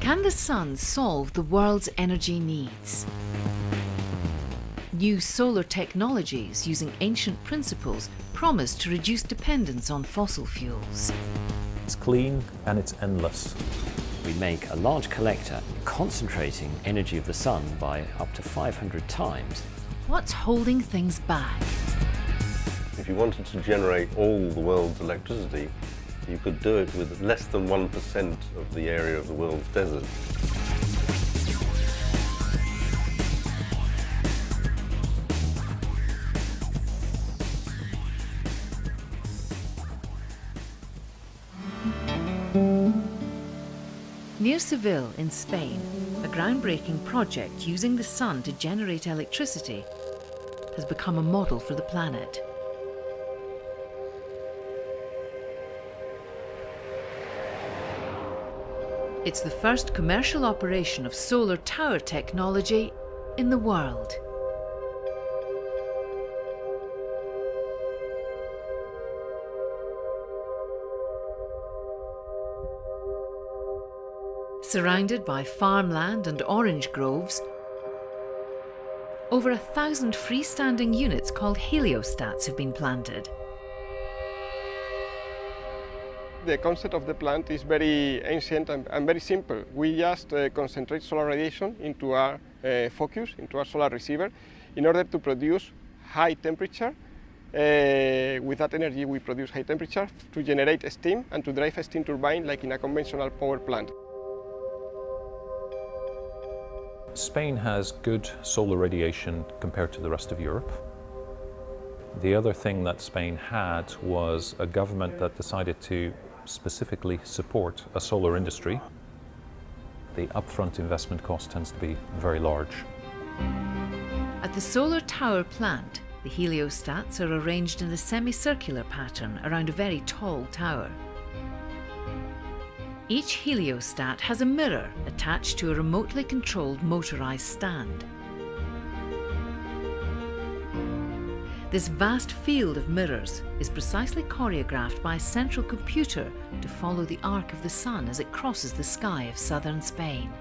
Can the sun solve the world's energy needs? New solar technologies using ancient principles promise to reduce dependence on fossil fuels. It's clean and it's endless. We make a large collector concentrating energy of the sun by up to 500 times. What's holding things back? If you wanted to generate all the world's electricity, you could do it with less than 1% of the area of the world's desert. Near Seville in Spain, a groundbreaking project using the sun to generate electricity has become a model for the planet. It's the first commercial operation of solar tower technology in the world. Surrounded by farmland and orange groves, over 1,000 freestanding units called heliostats have been planted. The concept of the plant is very ancient and very simple. We just concentrate solar radiation into our focus, into our solar receiver, in order to produce high temperature. With that energy we produce high temperature to generate steam and to drive a steam turbine like in a conventional power plant. Spain has good solar radiation compared to the rest of Europe. The other thing that Spain had was a government that decided to specifically support a solar industry. The upfront investment cost tends to be very large. At the solar tower plant, the heliostats are arranged in a semicircular pattern around a very tall tower. Each heliostat has a mirror attached to a remotely controlled motorized stand. This vast field of mirrors is precisely choreographed by a central computer to follow the arc of the sun as it crosses the sky of southern Spain.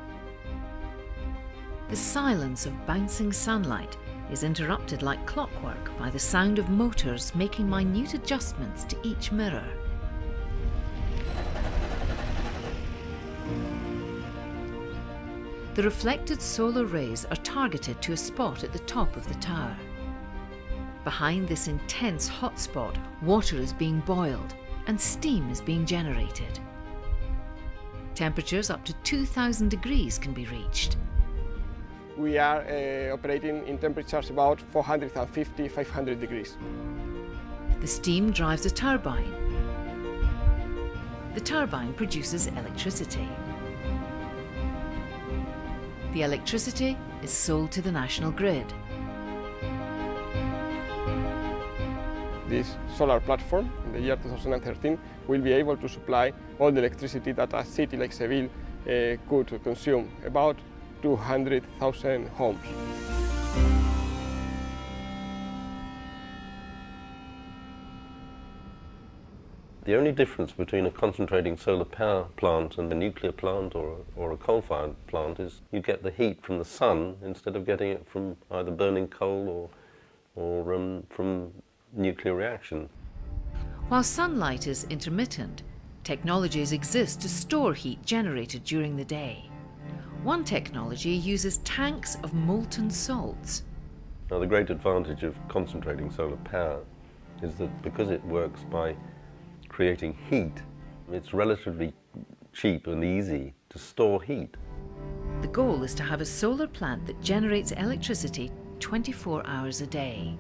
The silence of bouncing sunlight is interrupted like clockwork by the sound of motors making minute adjustments to each mirror. The reflected solar rays are targeted to a spot at the top of the tower. Behind this intense hotspot, water is being boiled and steam is being generated. Temperatures up to 2,000 degrees can be reached. We are operating in temperatures about 450, 500 degrees. The steam drives a turbine. The turbine produces electricity. The electricity is sold to the national grid. This solar platform in the year 2013 will be able to supply all the electricity that a city like Seville could consume, about 200,000 homes. The only difference between a concentrating solar power plant and a nuclear plant or a coal-fired plant is you get the heat from the sun instead of getting it from either burning coal or from nuclear reaction. While sunlight is intermittent, technologies exist to store heat generated during the day. One technology uses tanks of molten salts. Now, the great advantage of concentrating solar power is that because it works by creating heat, it's relatively cheap and easy to store heat. The goal is to have a solar plant that generates electricity 24 hours a day.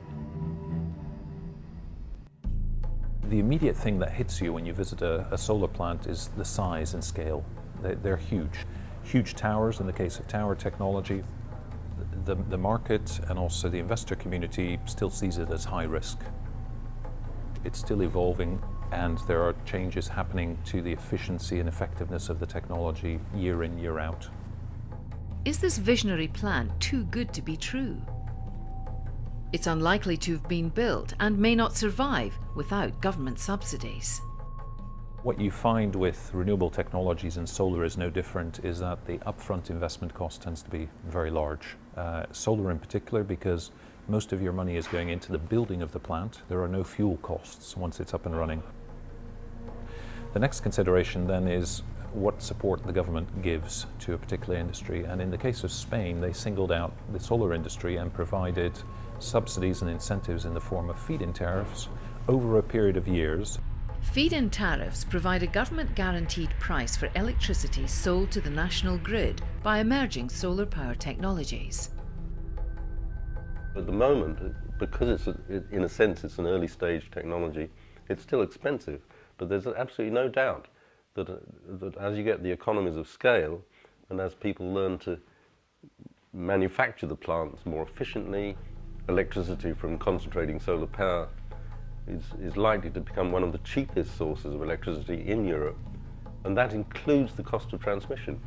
The immediate thing that hits you when you visit a solar plant is the size and scale. They're huge. Huge towers in the case of tower technology. The market and also the investor community still sees it as high risk. It's still evolving, and there are changes happening to the efficiency and effectiveness of the technology year in, year out. Is this visionary plan too good to be true? It's unlikely to have been built and may not survive without government subsidies. What you find with renewable technologies and solar is no different, is that the upfront investment cost tends to be very large. Solar in particular, because most of your money is going into the building of the plant. There are no fuel costs once it's up and running. The next consideration then is what support the government gives to a particular industry. And in the case of Spain, they singled out the solar industry and provided subsidies and incentives in the form of feed-in tariffs over a period of years. Feed-in tariffs provide a government-guaranteed price for electricity sold to the national grid by emerging solar power technologies. At the moment, because in a sense it's an early stage technology, it's still expensive, but there's absolutely no doubt that as you get the economies of scale and as people learn to manufacture the plants more efficiently, electricity from concentrating solar power is likely to become one of the cheapest sources of electricity in Europe, and that includes the cost of transmission.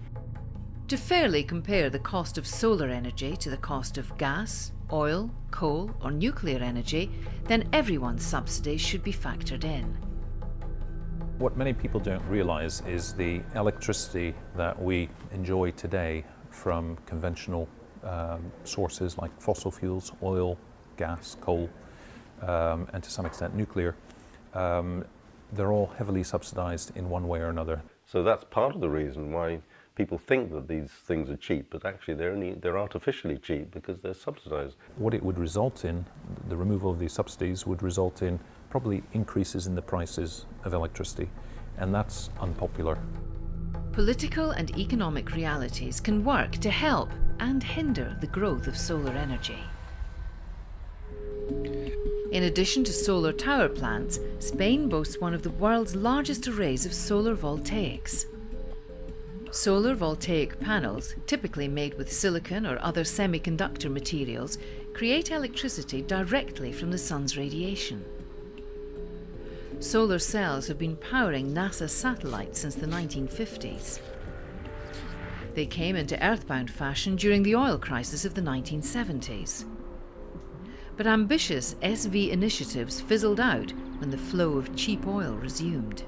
To fairly compare the cost of solar energy to the cost of gas, oil, coal or nuclear energy, then everyone's subsidies should be factored in. What many people don't realise is the electricity that we enjoy today from conventional sources like fossil fuels, oil, gas, coal, and to some extent nuclear, they're all heavily subsidised in one way or another. So that's part of the reason why people think that these things are cheap, but actually they're artificially cheap because they're subsidised. What it would result in, the removal of these subsidies, would result in probably increases in the prices of electricity, and that's unpopular. Political and economic realities can work to help and hinder the growth of solar energy. In addition to solar tower plants, Spain boasts one of the world's largest arrays of solar voltaics. Solar voltaic panels, typically made with silicon or other semiconductor materials, create electricity directly from the sun's radiation. Solar cells have been powering NASA satellites since the 1950s. They came into earthbound fashion during the oil crisis of the 1970s. But ambitious SV initiatives fizzled out when the flow of cheap oil resumed.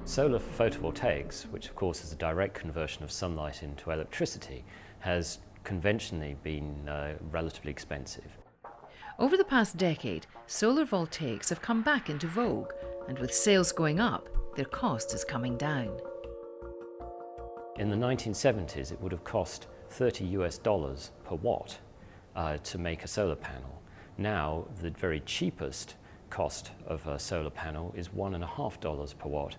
Solar photovoltaics, which of course is a direct conversion of sunlight into electricity, has conventionally been relatively expensive. Over the past decade, solar voltaics have come back into vogue, and with sales going up, their cost is coming down. In the 1970s, it would have cost $30 per watt to make a solar panel. Now, the very cheapest cost of a solar panel is $1.50 per watt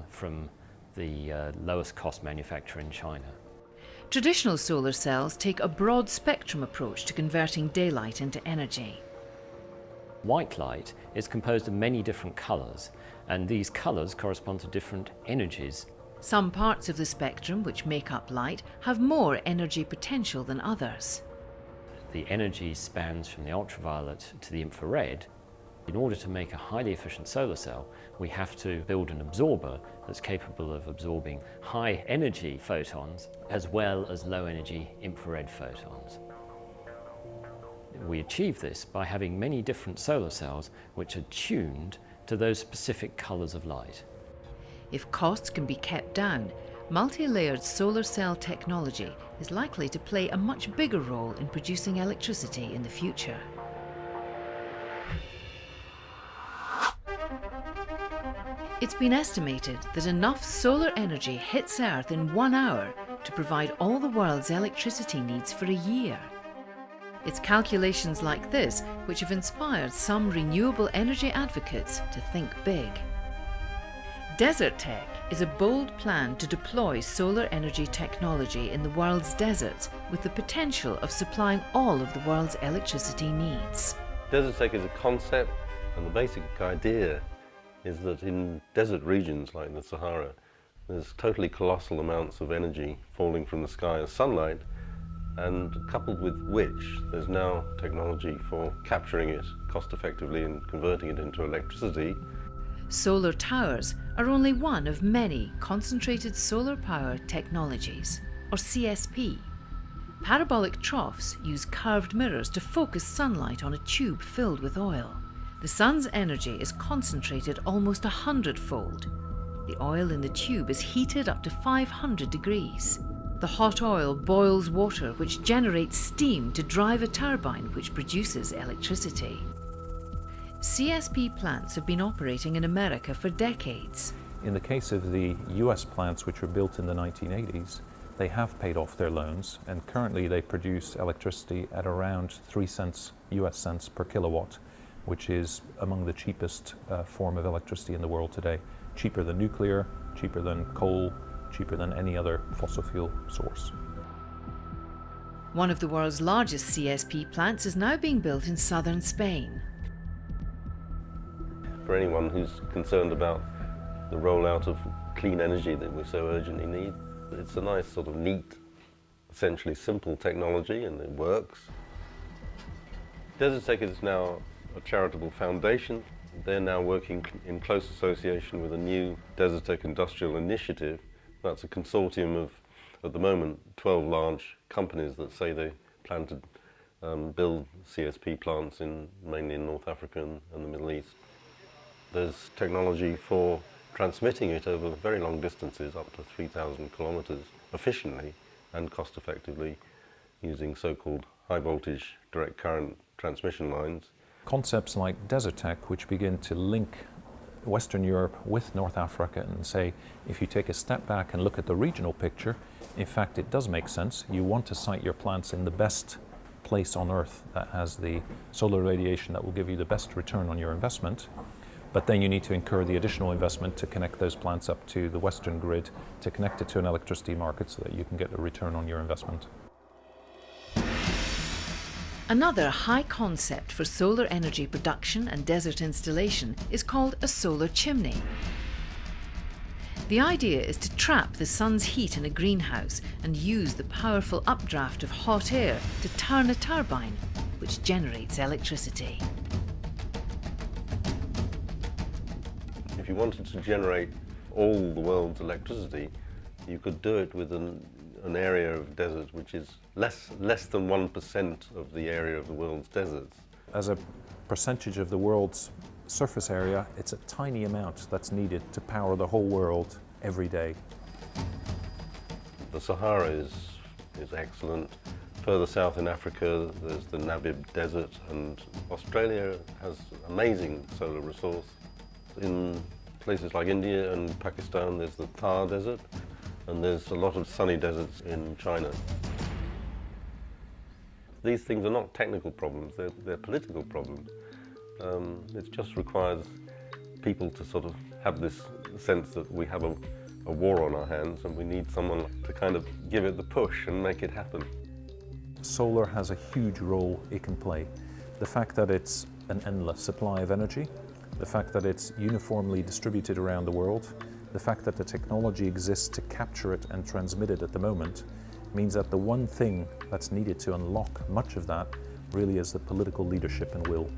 from the lowest cost manufacturer in China. Traditional solar cells take a broad spectrum approach to converting daylight into energy. White light is composed of many different colours, and these colours correspond to different energies. Some parts of the spectrum which make up light have more energy potential than others. The energy spans from the ultraviolet to the infrared. In order to make a highly efficient solar cell, we have to build an absorber that's capable of absorbing high energy photons as well as low energy infrared photons. We achieve this by having many different solar cells which are tuned to those specific colours of light. If costs can be kept down, multi-layered solar cell technology is likely to play a much bigger role in producing electricity in the future. It's been estimated that enough solar energy hits Earth in 1 hour to provide all the world's electricity needs for a year. It's calculations like this which have inspired some renewable energy advocates to think big. Desertec is a bold plan to deploy solar energy technology in the world's deserts with the potential of supplying all of the world's electricity needs. Desertec is a concept, and the basic idea is that in desert regions like the Sahara, there's totally colossal amounts of energy falling from the sky as sunlight, and coupled with which there's now technology for capturing it cost effectively and converting it into electricity. Solar towers are only one of many concentrated solar power technologies, or CSP. Parabolic troughs use curved mirrors to focus sunlight on a tube filled with oil. The sun's energy is concentrated almost 100-fold. The oil in the tube is heated up to 500 degrees. The hot oil boils water, which generates steam to drive a turbine which produces electricity. CSP plants have been operating in America for decades. In the case of the US plants, which were built in the 1980s, they have paid off their loans, and currently they produce electricity at around 3 cents US cents per kilowatt, which is among the cheapest form of electricity in the world today. Cheaper than nuclear, cheaper than coal, cheaper than any other fossil fuel source. One of the world's largest CSP plants is now being built in southern Spain. For anyone who's concerned about the rollout of clean energy that we so urgently need, it's a nice sort of neat, essentially simple technology, and it works. Desertec is now a charitable foundation. They're now working in close association with a new Desertec Industrial Initiative. That's a consortium of, at the moment, 12 large companies that say they plan to build CSP plants mainly in North Africa and the Middle East. There's technology for transmitting it over very long distances, up to 3,000 kilometers, efficiently and cost effectively, using so-called high voltage direct current transmission lines. Concepts like Desertec, which begin to link Western Europe with North Africa and say, if you take a step back and look at the regional picture, in fact it does make sense. You want to site your plants in the best place on Earth that has the solar radiation that will give you the best return on your investment, but then you need to incur the additional investment to connect those plants up to the Western grid, to connect it to an electricity market so that you can get a return on your investment. Another high concept for solar energy production and desert installation is called a solar chimney. The idea is to trap the sun's heat in a greenhouse and use the powerful updraft of hot air to turn a turbine, which generates electricity. If you wanted to generate all the world's electricity, you could do it with an area of desert which is less than 1% of the area of the world's deserts. As a percentage of the world's surface area, it's a tiny amount that's needed to power the whole world every day. The Sahara is excellent. Further south in Africa, there's the Namib Desert, and Australia has amazing solar resource. In places like India and Pakistan, there's the Thar Desert, and there's a lot of sunny deserts in China. These things are not technical problems, they're political problems. It just requires people to sort of have this sense that we have a war on our hands and we need someone to kind of give it the push and make it happen. Solar has a huge role it can play. The fact that it's an endless supply of energy, the fact that it's uniformly distributed around the world, the fact that the technology exists to capture it and transmit it at the moment means that the one thing that's needed to unlock much of that really is the political leadership and will.